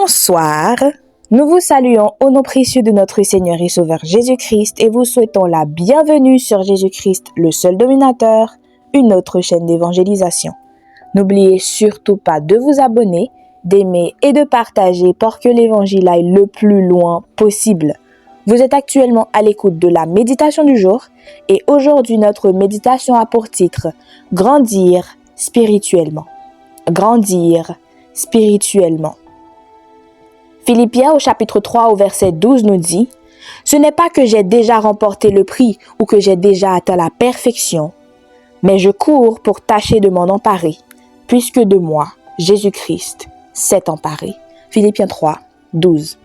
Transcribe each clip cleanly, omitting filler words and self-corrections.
Bonsoir, nous vous saluons au nom précieux de notre Seigneur et Sauveur Jésus-Christ et vous souhaitons la bienvenue sur Jésus-Christ, le seul dominateur, une autre chaîne d'évangélisation. N'oubliez surtout pas de vous abonner, d'aimer et de partager pour que l'évangile aille le plus loin possible. Vous êtes actuellement à l'écoute de la méditation du jour et aujourd'hui notre méditation a pour titre « Grandir spirituellement ». Grandir spirituellement. Philippiens au chapitre 3 au verset 12 nous dit « Ce n'est pas que j'ai déjà remporté le prix ou que j'ai déjà atteint la perfection, mais je cours pour tâcher de m'en emparer, puisque de moi, Jésus-Christ s'est emparé. » Philippiens 3, 12.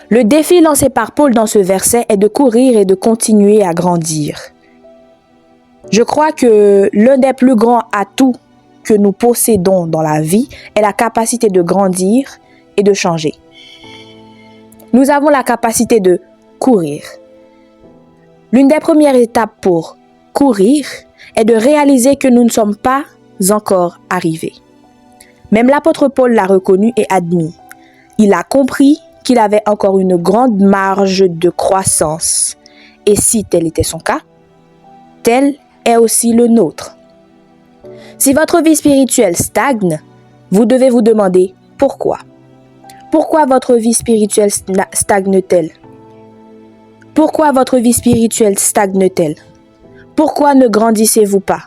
Le défi lancé par Paul dans ce verset est de courir et de continuer à grandir. Je crois que l'un des plus grands atouts que nous possédons dans la vie est la capacité de grandir et de changer. Nous avons la capacité de courir. L'une des premières étapes pour courir est de réaliser que nous ne sommes pas encore arrivés. Même l'apôtre Paul l'a reconnu et admis. Il a compris qu'il avait encore une grande marge de croissance. Et si tel était son cas, tel est aussi le nôtre. Si votre vie spirituelle stagne, vous devez vous demander pourquoi. Pourquoi votre vie spirituelle stagne-t-elle? Pourquoi votre vie spirituelle stagne-t-elle? Pourquoi ne grandissez-vous pas?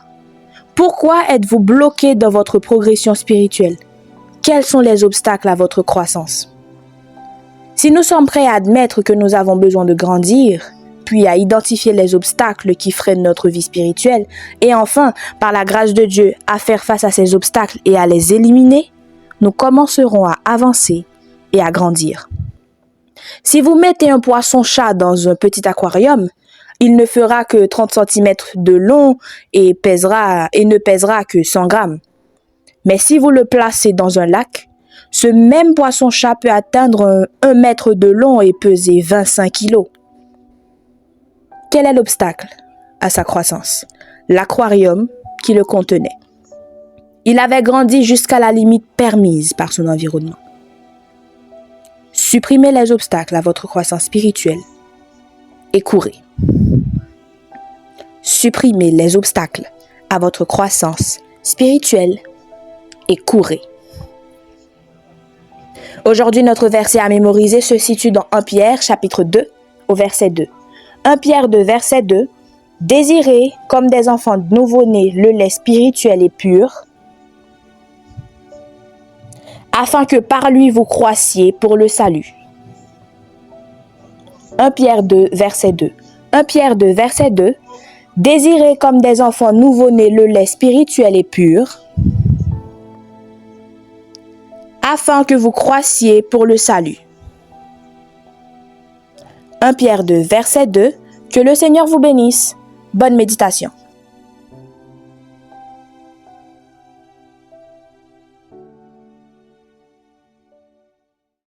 Pourquoi êtes-vous bloqué dans votre progression spirituelle? Quels sont les obstacles à votre croissance? Si nous sommes prêts à admettre que nous avons besoin de grandir, puis à identifier les obstacles qui freinent notre vie spirituelle, et enfin, par la grâce de Dieu, à faire face à ces obstacles et à les éliminer, nous commencerons à avancer et à grandir. Si vous mettez un poisson-chat dans un petit aquarium, il ne fera que 30 cm de long et ne pèsera que 100 grammes. Mais si vous le placez dans un lac, ce même poisson-chat peut atteindre 1 mètre de long et peser 25 kg. Quel est l'obstacle à sa croissance? L'aquarium qui le contenait. Il avait grandi jusqu'à la limite permise par son environnement. Supprimez les obstacles à votre croissance spirituelle et courez. Supprimez les obstacles à votre croissance spirituelle et courez. Aujourd'hui, notre verset à mémoriser se situe dans 1 Pierre, chapitre 2, au verset 2. 1 Pierre 2, verset 2. « Désirez, comme des enfants nouveau-nés, le lait spirituel et pur, afin que par lui vous croissiez pour le salut. » 1 Pierre 2, verset 2. 1 Pierre 2, verset 2. « Désirez, comme des enfants nouveau-nés, le lait spirituel et pur, afin que vous croissiez pour le salut. » 1 Pierre 2, verset 2. Que le Seigneur vous bénisse. Bonne méditation.